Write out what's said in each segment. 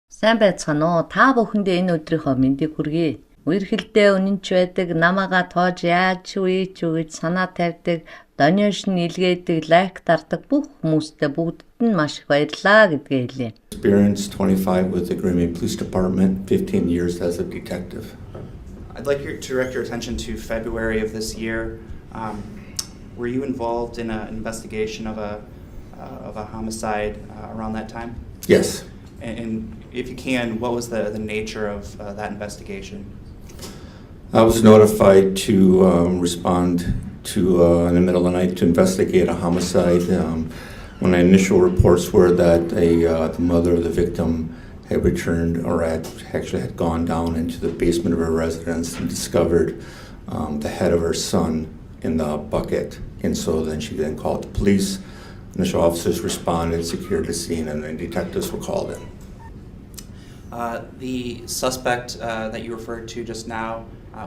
Сайн байцгаана уу? Та бүхэндээ энэ өдрийнхөө мэндийг хүргэе. Үерхэлдээ үнэнч байдаг, намаага тоож яаж ч үе ч гэж санаа тавьдаг, донёшн илгээдэг, лайк дардаг бүх хүмүүстээ бүгдд нь маш их баярлалаа гэдгээ хэлье. Experience 25 with the Green Bay Police Department, 15 years as a detective. I'd like to direct your attention to February of this year. Were you involved in an investigation of a homicide around that time? Yes. And if you can, what was the nature of that investigation? I was notified to respond to in the middle of the night to investigate a homicide. When the initial reports were that the mother of the victim had returned or actually had gone down into the basement of her residence and discovered the head of her son in the bucket. And so then she called the police. Initial officers responded, secured the scene, and then detectives were called in. The suspect that you referred to just now,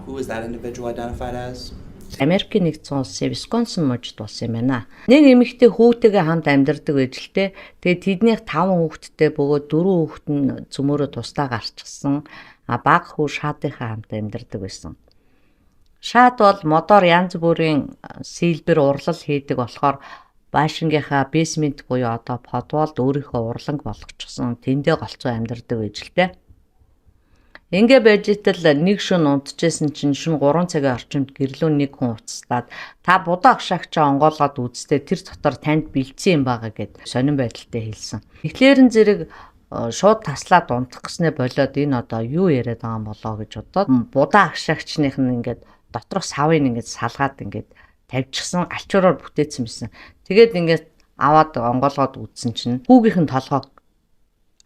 who is that individual identified as? Америкийн нэгдсэн улсын Висконсин мужид болсон юм байна. Нэг эмэгтэй хүүтэйгээ хамт амьдардаг байж л те. Тэгээд тэднийх 5 хүүхэдтэй бөгөөд 4 хүүхэд нь зөмөрөө тусдаа гарчихсан. Бага хүү шаадынхаа хамт амьдардаг байсан. Шаад бол модоор янз бүрийн сэлбэр урлал хийдэг болохоор Вашингийнхаа бейсмент буюу одоо подвалд өөрийнхөө урланг болгочихсон. Тэндээ голцоо амьдардаг байж л те. Ингээ байж итэл нэг шөнө унтчихсэн чинь шөнө 3 цагийн орчимд гэрлөө нэг хүн уцстаад та будаа агшаагчаа онгоолгоод үзтээ тэр дотор танд бэлдсэн юм байгаа гэд сонирн байдалтай хэлсэн. Тэгэхээр н зэрэг шууд таслаад унтах гэснээ болоод энэ одоо юу яриад байгаа юм болоо гэж бодоод будаа агшаагчных нь ингээд доторх савыг ингээд салгаад ингээд тавьчихсан альчуураар бүтээсэн байсан. Тэгээд ингээд аваад онгоолгоод үзсэн чинь хүүгийнхэн толгойг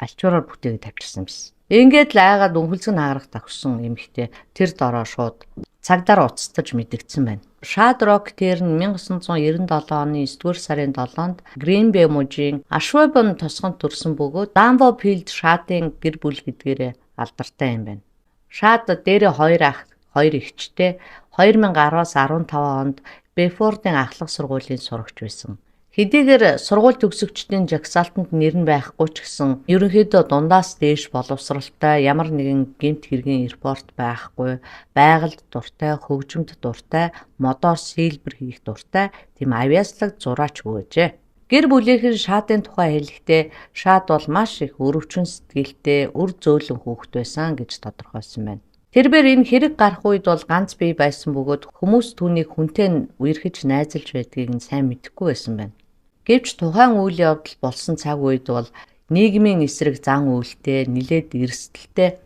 альчуураар бүтээгээд тавьчихсан байсан. Ингээд л айгаад өнхөлцөг нааграх тагсан эмэгтэй тэр дороо шууд цагдаар уцтаж мэдэгдсэн байна. Шаад Рок тэр нь 1997 оны 9-р сарын 7-нд Green Bay мужийн Ashwaubenon тосгонд төрсэн бөгөөд Danville Шаадын гэр бүл гэдгээрээ алдартай юм байна. Шаад дээрээ 2 ах, 2 эгчтэй 2010-аас 15 онд Бэфордын ахлах сургуулийн сурагч байсан. Хэдийгээр сургууль төгсөгчдийн жагсаалтанд нэр нь байхгүй ч гэсэн ерөнхийдөө дундаас дээш боловсралтай ямар нэгэн гэмт хэргийн репорт байхгүй, байгальд дуртай, хөгжимд дуртай, модоор сэлбэр хийх дуртай тийм авьяаслаг зураач хөөжээ. Гэр бүлийнхэн Шаадын тухай хэлэхдээ Шаад бол маш их өрөвчөн сэтгэлтэй, үр зөөлөн хүүхэд байсан гэж тодорхойлсон байна. Тэрээр энэ хэрэг гарах үед бол ганц бие байсан бөгөөд хүмүүс түүнийг хүнтэй үерхэж найзалж байдгийг нь сайн мэдэхгүй байсан байна. Гэвч тухайн үйл явдал болсон цаг үед бол нийгмийн эсрэг зан үйлтэй, нилээд эрсдэлтэй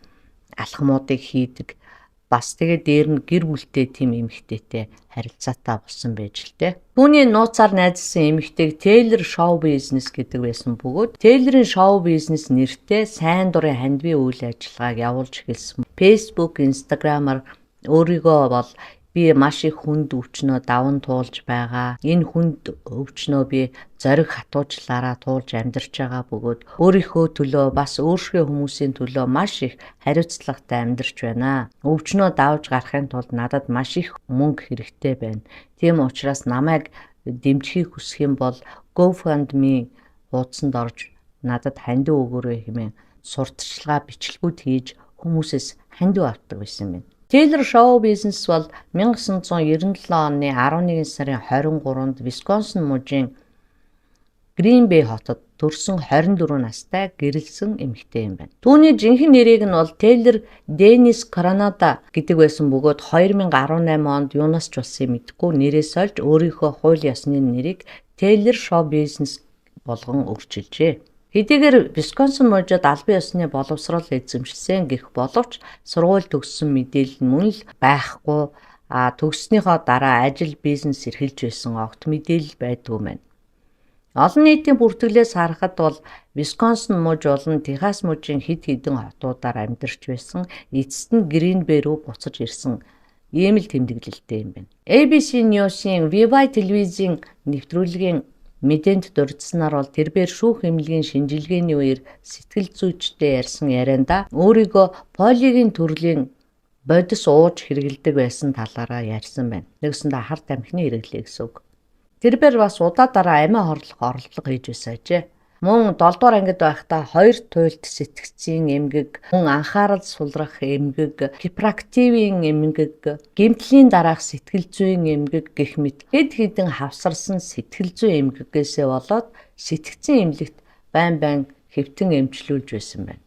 алхмуудыг хийдэг. Бас тэгээд дээр нь гэр бүлтэй тийм эмэгтэйтэй харилцаатай болсон байж л дээ. Түүний нууцаар найзсан эмэгтэйг Taylor Show Business гэдэг байсан бөгөөд Taylor-ийн Show Business нэртэй сайн дурын хандивын үйл ажиллагааг явуулж эхэлсэн. Facebook, Instagram-аар өөрийгөө бол би маш их хүнд өвчнөө даван туулж байгаа. Энэ хүнд өвчнөө би зориг хатуужлаараа туулж амьдарч байгаа бөгөөд өөрийнхөө төлөө бас өөрсгөө хүмүүсийн төлөө маш их хариуцлагатай амьдарч байна. Өвчнөө давж гарахын тулд надад маш их мөнгө хэрэгтэй байна. Тийм учраас намайг дэмжихийг хүсэх юм бол GoFundMe хуудсанд орж надад хандив өгөөрэй хэмээн сурталчилгаа бичлэгүүд хийж хүмүүсээс хандив авдаг байсан юм. Taylor Show Business бол 1997 оны 11 сарын 23-нд Висконсин мужийн Green Bay хотод төрсэн 24 настай гэрэлсэн эмэгтэй юм байна. Түүний жинхэнэ нэрийг нь бол Taylor Dennis Granada гэдэг байсан бөгөөд 2018 онд юунаас ч болсон мэдэхгүй нэрээс олж өөрийнхөө хууль ёсны нэрийг Taylor Show Business болгон өөрчилжээ. Хэдийгээр Висконсин мужид албан ёсны боловсрол эзэмшсэн гэх боловч сургууль төгссөн мэдээлэл мөн л байхгүй. Төгссөнийхөө дараа ажил бизнес эрхэлж байсан огт мэдээлэл байдгүй байна. Олон нийтийн бүртгэлээс харахад бол Висконсин муж болон Техас мужийн хэд хэдэн хотуудаар амьдарч байсан. Эцэст нь Green Bay руу буцаж ирсэн ийм л тэмдэглэлтэй юм байна. ABC News-ийн VY телевизийн нэвтрүүлгийн мэдээнд дурдсанаар бол тэрээр шүүх эмнэлгийн шинжилгээний үеэр сэтгэл зүйчтэй ярьсан ярианда өөрийгөө полигийн төрлийн бодис ууж хэрэгэлдэг байсан талаараа ярьсан байна. Нэгсэндээ харт амхны хэрэглээ гэсэн үг. Тэрээр бас удаа дараа амиа хорлох оролдлого хийж байсан ажээ. Мөн 7 дугаар ангид байхдаа 2 туйлд сэтгцийн эмгэг, мөн анхаарал сулрах эмгэг, гиперактивийн эмгэг, гэмтлийн дараах сэтгэл зүйн эмгэг гэх мэт хэд хэдэн хавсарсан сэтгэл зүйн эмгэггээсээ болоод сэтгцийн эмнэлэгт байн хэвтэн эмчлүүлж байсан байна.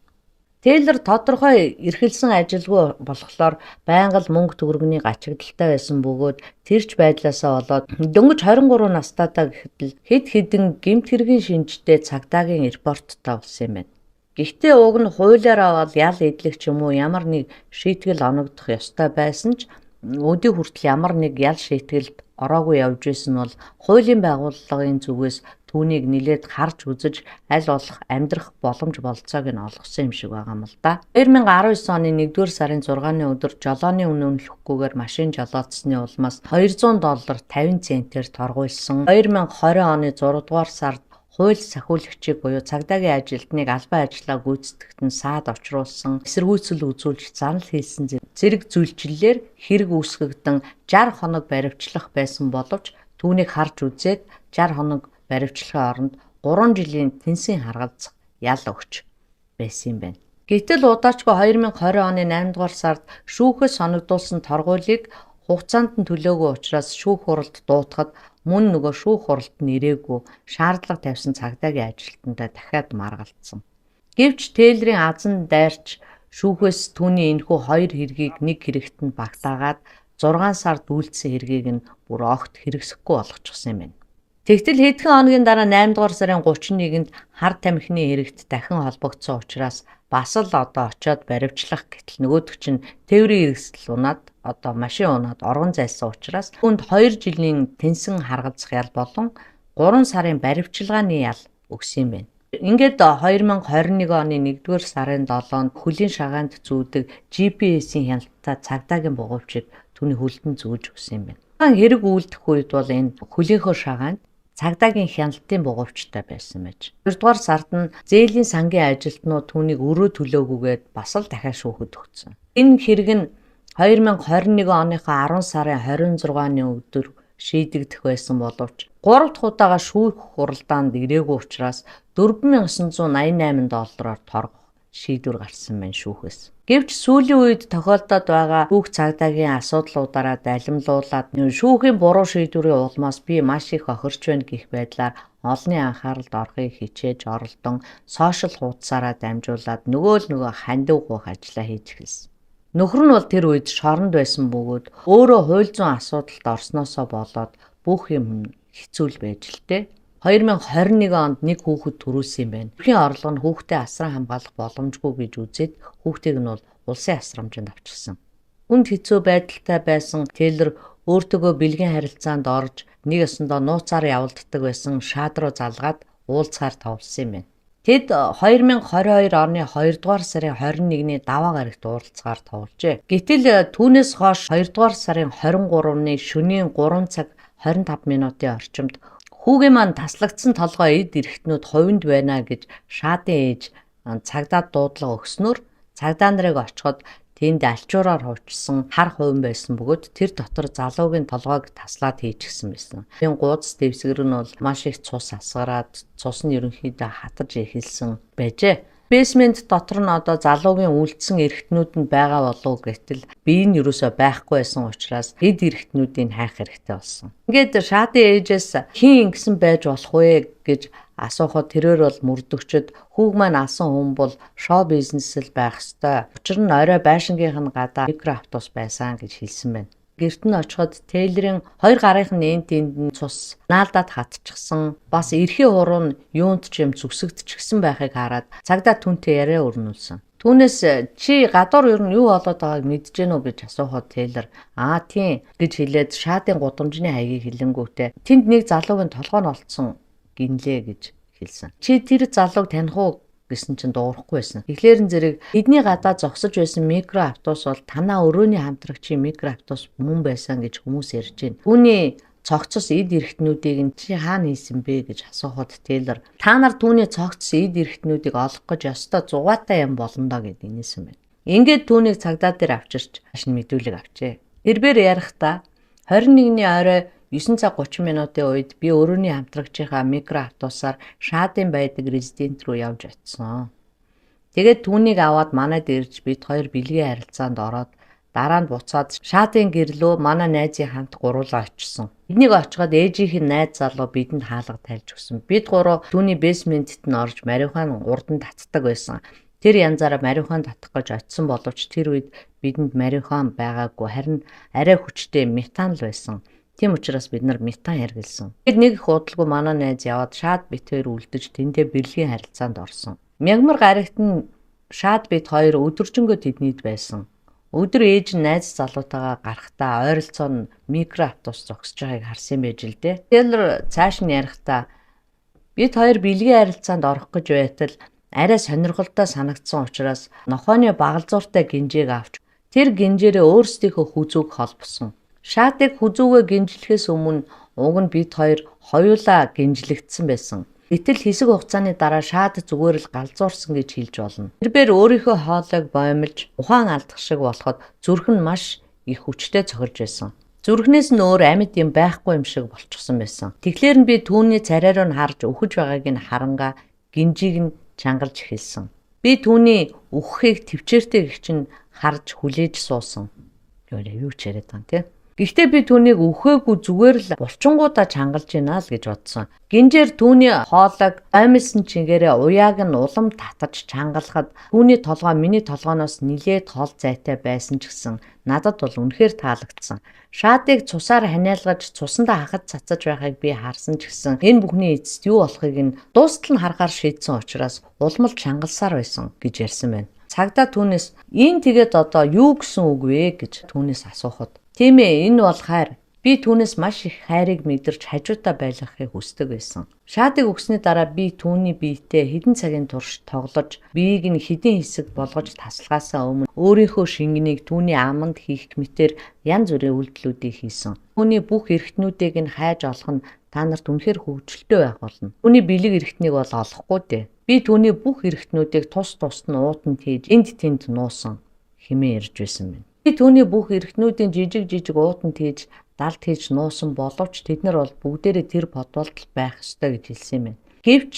Тейлор тодорхой эрхэлсэн ажилгүй болохоор байнга л мөнгө төгрөгний гачигдaltaй байсан бөгөөд тэрч байдлаасаа болоод дөнгөж 23 настайдаа гэхэд хэд хэдэн гэмт хэргийн шинжтэй цагдаагийн репорттой болсон юм байна. Гэхдээ уг нь хуулиараа бол ял идлэх ч юм уу ямар нэг шийтгэл оногдох ёстой байсан ч өдөө хүртэл ямар нэг ял шийтгэлд ороогүй явж исэн бол хуулийн байгууллагын зүгээс түүнийг нилээд харж үзэж аль болох амьдрах боломж болцоог нь олгосон юм шиг байгаа юм л да. 2019 оны 1-р сарын 6-ны өдөр жолооны үнэмлэхгүйгээр машин жолоодсны улмаас $200 50 центээр торгуйлсан. 2020 оны 6-р сард хууль сахиулагчийг буюу цагдаагийн ажилтныг албан ажиллагаа гүйцэтгэхэд нь саад очруулсан, эсэргүүцэл үзүүлж занал хийсэн зэрэг зүйлчлэлээр хэрэг үүсгэгдэн 60 хоног баривчлах байсан боловч түүнийг харж үзээд 60 хоног баривчлахын оронд 3 жилийн тэнцийн харгалзах ял өгч байсан юм байна. Гэтэл удаачгүй 2020 оны 8 дугаар сард шүүхээс соногдуулсан торгуулийг хугацаанд нь төлөөгүй учраас шүүх хуралд дуутахад мөн нөгөө шүүх хуралд нь ирээгүй шаардлага тавьсан цагдаагийн ажилтнаа дахиад маргалцсан. Гэвч Тейлорын азан дайрч шүүхээс түүний энэхүү 2 хэргийг нэг хэрэгт нь багтаагаад 6 сард үйлдсэн хэргийг нь бүр огт хэрэгсэхгүй болгочихсон юм байна. Тэгтэл хэдхэн хоногийн дараа 8 дугаар сарын 31-нд хар тамхины хэрэгт дахин холбогдсон учраас бас л одоо очиод баривчлах гэтэл нөгөөдөг чинь тээврийн хэрэгсэл унаад одоо машин унаад оргон зайлсан учраас хүнд 2 жилийн тэнсэн харгалзах ял болон 3 сарын баривчилгааны ял өгсөн юм байна. Ингээд 2021 оны 1-р сарын 7-нд хөлийн шагаанд зүүдэг GPS-ийн хяналттай цагдаагийн бугуйчийг түүний хөлдөн зүүж өгсөн юм байна. Хэрэг үйлдэх үед бол энэ хөлийнхөө шагаанд цагдаагийн хяналтын бугуйчтай байсан байж. 2-р сард нь зээлийн сангийн ажилтнууд түүнийг өрөө төлөөгүйгээд бас л дахиад шүүхэд өгсөн. Энэ хэрэг нь 2021 оныхоо 10 сарын 26-ны өдөр шийдэгдэх байсан боловч 3 дахь удаага шүүх хуралдаанд ирээгүй учраас $4,988-оор торгох шийдвэр гарсан байна шүүхээс. Гэвч сүүлийн үед тохиолдоод байгаа шүүх цагдаагийн асуудлуудаараа далимлуулаад шүүхийн буруу шийдвэрийн улмаас би маш их охирч байна гэх байдлаар олонний анхааралд орохыг хичээж оролдон сошиал хуудасаараа дамжуулаад нөгөө хандив гуйх ажлаа хийж эхэлсэн. Нөхөр нь бол тэр үед шоронд байсан бөгөөд өөрөө хууль зүйн асуудалд орсноосоо болоод бүх юм хэцүү л байж л дээ. 2021 онд нэг хүүхэд төрүүлсэн юм байна. Бүхийн орлого нь хүүхдээ асран хамгаалах боломжгүй гэж үзээд хүүхдийг нь бол улсын асрамжинд авчирсан. Үнд хэцүү байдалтай байсан Тейлор өөртөөгөө бэлгийн харилцаанд орж нэг ёсондоо нууцаар явуулддаг байсан шаад руу залгаад уулзахаар товлсон юм байна. Тэд 2022 оны 2 дугаар сарын 21-ний даваа гарагт уулзахаар товлжээ. Гэтэл түүнээс хойш 2 дугаар сарын 23-ны шөнийн 3 цаг 25 минутын орчимд хүүгийн маань таслагдсан толгой эд эрхтнүүд хувинд байна гэж шаадын ээж цагдаад дуудлага өгснөөр цагдаа нарыг очиход тэнд альчуураар хуучсан хар хувин байсан бөгөөд тэр дотор залуугийн толгойг таслаад хийчихсэн байсан. Энэ гуудас дэвсгэр нь бол маш их цус асгараад цус нь ерөнхийдөө хатаж эхэлсэн байжээ. Бейсмент дотор нь одоо залуугийн үлдсэн эрхтнүүд нь байгаа болов гэтэл бие нь юусоо байхгүй байсан учраас эд эрхтнүүдийг хайх хэрэгтэй болсон. Ингээд шаадын ээжээс хин ингэсэн байж болох вэ гэж асуухад тэрээр бол мөрдөгчд хүүг маань алсан хүн бол шоу бизнесэл байх ёстой. Учир нь орой байшингийнх нь гадаа микроавтобус байсан гэж хэлсэн байна. Гэрт нь очиход Тейлорын 2 гарынх нь энд тэнд цус наалдаад хатчихсан. Бас эрхийн хуруу нь юунд ч юм зүсэгдчихсэн байхыг хараад цагдаа түнтэй яриа өрнүүлсэн. Түүнээс чи гадуур ер нь юу болоод байгааг мэдэж гэнэ үү гэж асуухад Тейлор тийм гэж хэлээд шаадын гудамжны хаягийг хэлэнгүүтээ тэнд нэг залуугийн толгой нь олцсон гинлээ гэж хэлсэн. Чи тэр залууг таних уу гэсэн чинь дуурахгүй байсан. Тэгэхээр зэрэг эдний гадаа зогсож байсан микроавтобус бол танаа өрөөний хамтрагчийн микроавтобус мөн байсан гэж хүмүүс ярьж байна. Түүний цогцос эд эрхтнүүдийг нь чи хаана хийсэн бэ гэж асуухад Тейлор та нар түүний цогцос эд эрхтнүүдийг олох гэж ёстой зугаатай юм болно доо гэд инээсэн байна. Ингээд түүнийг цагдаа дээр авчирч хашин мэдүүлэг авчээ. Эрбээр ярихдаа 21-ний орой 9 цаг 30 минутын үед би өрөөний хамтрагчийнхаа микроавтобусаар Шаадын байдаг резидент руу явж очисон. Тэгээд түүнийг аваад манайд ирж бид хоёр бэлгийн харилцаанд ороод дараа нь буцаад Шаадын гэрлөө манай найзын хамт гуруулаа очисон. Эднийг очиход ээжийнх нь найз залуу бидэнд хаалга тайлж өгсөн. Бид гурав түүний бэсментэд нь орж марихуан урдан татдаг байсан. Тэр янзаараа марихуан татах гэж очисон боловч тэр үед бидэнд марихуан байгаагүй, харин арай хүчтэй метан л байсан. Тийм учраас бид нар метан хэргэлсэн. Тэгэд нэг их удалгүй манай найз яваад Шаад бит хоёр үлдэж тэндээ бэлгийн харилцаанд орсон. Мягмар гарагт нь Шаад бит хоёр өдөржингөө тэднийд байсан. Өдөр ээж нь найз залуутайгаа гарахдаа ойролцоо нь микроавтобус зогсож байгааг харсан байж л дээ. Тэгэлэр цааш нь ярихдаа бид хоёр бэлгийн харилцаанд орох гэж байтал арай сонирхолтой санагдсан учраас нохооны багалзууртай гинжээг авч тэр гинжээрээ өөрсдийнхөө хүзүүг холбосон. Шаадыг хүзүүгээ гинжлэхээс өмнө уг нь бид хоёр хоёулаа гинжлэгдсэн байсан. Гэтэл хэсэг хугацааны дараа Шаад зүгээр л галзуурсан гэж хэлж болно. Тэрээр өөрийнхөө хоолойг боомлж ухаан алдах шиг болоход зүрх нь маш их хүчтэй цохирж байсан. Зүрхнээс нь өөр амьд юм байхгүй юм шиг болчихсон байсан. Тэгэхээр нь би түүний царай руу нь харж үхэж байгааг нь харангаа гинжийг нь чангалж эхэлсэн. Би түүний үхэхийг төвчээртэй гихчин харж хүлээж суусан. Юу ч яриад байгаа юм те. Гэхдээ би түүнийг үхээгүй зүгээр л булчингуудаа чангалж гинаа л гэж бодсон. Гинжээр түүний хоолойг аймилсан чингээрээ уяаг нь улам татаж чангалахад түүний толгой миний толгооноос нилээд хол зайтай байсан ч гэсэн надад бол үнэхээр таалагдсан. Шаадыг цусаар ханиалгаж цусандаа хахад цацаж байгааг би харсан ч гэсэн энэ бүхний эцэст юу болохыг нь дуустал нь харахаар шийдсэн учраас улмал чангалсаар байсан гэж ярьсан байна. Цагдаа түүнээс "Энэ тэгээд одоо юу гэсэн үг вэ?" гэж түүнээс асуухад "Тийм ээ, энэ бол хайр. Би түүнээс маш их хайрыг мэдэрч хажуутай байлгахыг хүсдэг байсан. Шаадыг өгсөний дараа би түүний биетэй хэдэн цагийн турш тоглож, биеийг нь хэдэн хэсэг болгож тасалгаасаа өмнө өөрийнхөө шингэнийг түүний аманд хийх мэтээр янз бүрийн үйлдэлүүдийг хийсэн. Түүний бүх эрхтнүүдийг нь хайж олох нь та нарт үнэхээр хөвгөлтэй байх болно. Түүний бэлэг эрхтнийг бол олохгүй дээ. Би түүний бүх эрхтнүүдийг тус тусад нь уутанд хийж, энд тэнд нуусан" хэмээн ярьж байсан байна. Би түүний бүх эрхтнүүдийн жижиг уутанд хийж, далд хийж нуусан боловч тэд нар бол бүгдээрээ тэр бодволд байх ёстой гэж хэлсэн юм байна. Гэвч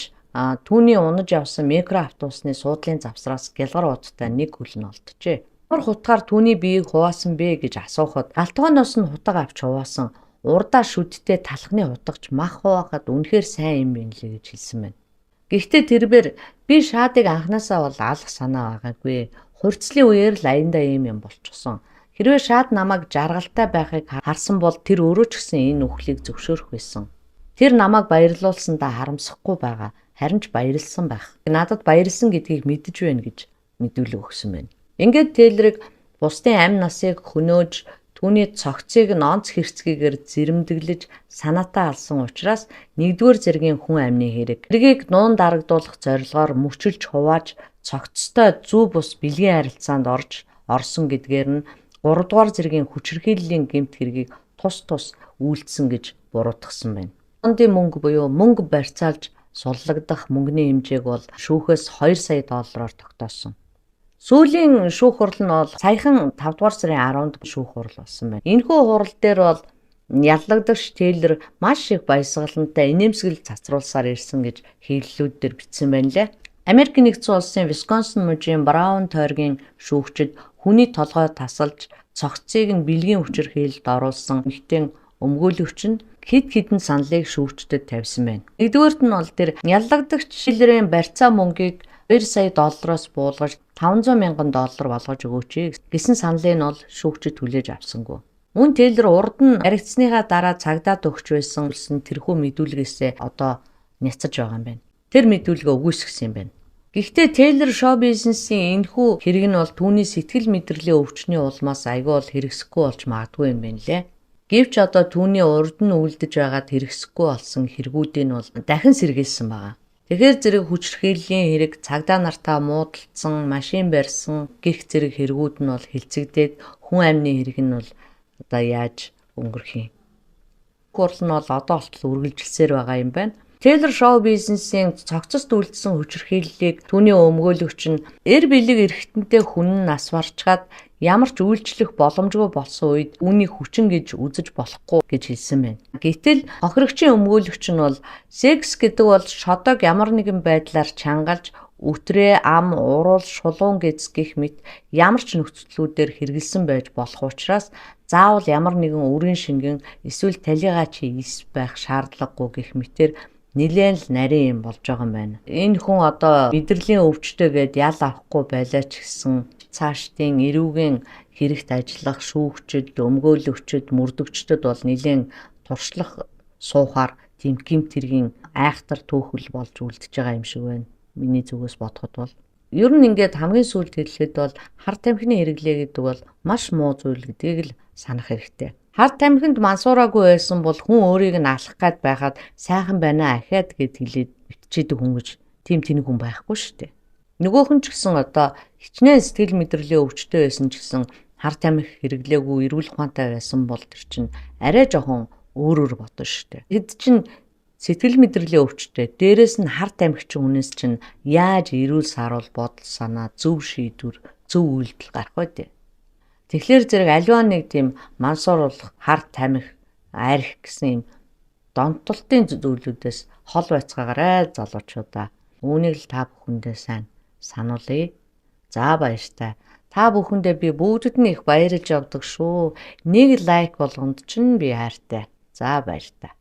түүний унаж явсан микроавтобусны суудлын завсраас гялгар удаа нэг хөл нь олджээ. Ямар хутгаар түүний биеийг хуваасан бэ гэж асуухад галтгооноос нь хутга авч хуваасан. Урдаа шүдтэй талхны хутагч мах хуваахад үнэхээр сайн юм байна лээ гэж хэлсэн байна. Гэхдээ тэрээр би Шаадыг анханасаа бол алах санаа байгаагүй. Хурцлын үеэр л аяндаа юм болчихсон. Хэрвээ Шаад намайг жаргалтай байхыг харсан бол тэр өөрөө ч гэсэн энэ үхлийг зөвшөөрөх байсан. Тэр намайг баярлуулсандаа харамсахгүй байгаа. Харин ч баярлсан байх. Надад баярлсан гэдгийг мэдэж байна гэж мэдүүлэг өгсөн байна. Ингээд Тейлрийг бусдын амь насыг хөнөөж түүний цогцыг нь онц хэрцгийгээр зэрэмдэглэж санаатаа алсан учраас 1-р зэргийн хүн амны хэрэг. Тэргийг нуун дарагдуулах зорилгоор мөчилж хувааж цогцтой зүү бус бэлгийн харилцаанд орсон гэдгээр нь 3-р зэргийн хүчирхийллийн гэмт хэргийг тус үйлдсэн гэж буруутгасан байна. Фондын мөнгө буюу мөнгө барьцаалж суллагдах мөнгөний хэмжээг бол шүүхээс $2 сая тогтоосон. Сүүлийн шүүх хурал нь бол саяхан 5-р сарын 10-нд шүүх хурал болсон байна. Энэхүү хурал дээр бол яллагдагч Тейлор маш их баясгалантай инээмсэглэл цацруулсаар ирсэн гэж хэвлэлүүд дээр бичсэн байна лээ. Америк нэгдсэн улсын Висконсин мужийн Браун тойргийн шүүгчид хүний толгой тасалж цогцыг нь бэлгийн хүчирхийлэлд оруулсан эмэгтэй өмгөөлөгч нь хэд хэдэн саналыг шүүгчдэд тавьсан байна. Нэгдүгээрт нь бол тэр яллагдагч Тейлорын барьцаа мөнгийг $2 сая буулгаж $500,000 болгож өгөөч гэсэн саналыг нь бол шүүгчид хүлээж авсангүй. Мөн Тейлор урд нь харигдсныхаа дараа цагдаад өгч байсан тэрхүү мэдүүлгээсээ одоо няцаж байгаа юм байна. Тэр мэдүүлгээ үгүйсгэсэн юм байна. Гэхдээ Тейлор шоу бизнесийн энэхүү хэрэг нь бол түүний сэтгэл мэдрэлийн өвчний улмаас аягүй бол хэрэгсэхгүй болж магадгүй юм байна лээ. Гэвч одоо түүний урд нь үлдэж байгаад хэрэгсэхгүй болсон хэрэгүүдийг нь бол дахин сэргээсэн байгаа. Тэгэхээр зэрэг хүчирхийллийн хэрэг, цагдаа нартаа муудалцсан, машин барьсан гих зэрэг хэрэгүүд нь бол хилцэгдээд хүн амны хэрэг нь бол одоо яаж өнгөрөх юм. Гурал нь бол одоо болтол үргэлжилсээр байгаа юм байна. Тейлор шоу бизнесийн цогцост үлдсэн хүчирхийллийг түүний өмгөөлөгч нь бэлэг эрхтэнтэй хүн нь нас барчгаад ямар ч үйлчлэх боломжгүй болсон үед үүнийг хүчин гэж үзэж болохгүй гэж хэлсэн байна. Гэтэл хохирогчийн өмгөөлөгч нь бол секс гэдэг бол шодог ямар нэгэн байдлаар чангалж өтрээ, ам, уруул, шулуун гэц гэх мэт ямар ч нөхцлүүдээр хэрэгэлсэн байж болох учраас заавал ямар нэгэн үрийн шингэн эсвэл талигаачи ис байх шаардлагагүй гэх мэтээр нэлээд л нарийн юм болж байгаа юм байна. Энэ хүн одоо мэдрэлийн өвчтөй гэд ял авахгүй байлаа ч гэсэн цаашдын эрүүгийн хэрэгт ажиллах шүүгчд, өмгөөлөгчд, мөрдөгчдөд бол нэлээд туршлах суухаар тийм гэмт хэргийн айхтар төөхөл болж үлдэж байгаа юм шиг байна. Миний зүгээс бодоход бол ер нь ингээд хамгийн сүүлд хэлэхэд бол хар тамхины хэрэглээ гэдэг бол маш муу зүйл гэдгийг л санах хэрэгтэй. Хар тамхинд мансуураагүй байсан бол хүн өөрийг нь алах гад байхад сайхан байна ахиад гэд хэлээд ичээдэг хүн гэж тийм тэнэг хүн байхгүй шүү дээ. Нөгөөх нь ч гэсэн одоо хичнээн сэтгэл мэдрэлийн өвчтөй байсан ч гэсэн хар тамхи хэрэглээгүй эрүүл ухаантай байсан бол тэр чинь арай жоохон өөрөөр бодно шүү дээ. Хэд чинь сэтгэл мэдрэлийн өвчтөй дээрэс нь хар тамхичин хүнээс чинь яаж эрүүл саруул бодол санаа зөв шийдвэр зөв үйлдэл гарах вэ дээ. Тэгэхээр зэрэг аливаа нэг тийм мансууруулах хар тамхи арх гэсэн юм донтолтын зүйлүүдээс хол байцгаагаарай залуучуудаа. Үүнийг л та бүхэндээ сайн сануулъя. За баяртай. Та бүхэндээ би бүгдэд нь их баярлж явдаг шүү. Нэг лайк болгонд чинь би хайртай. За баяртай.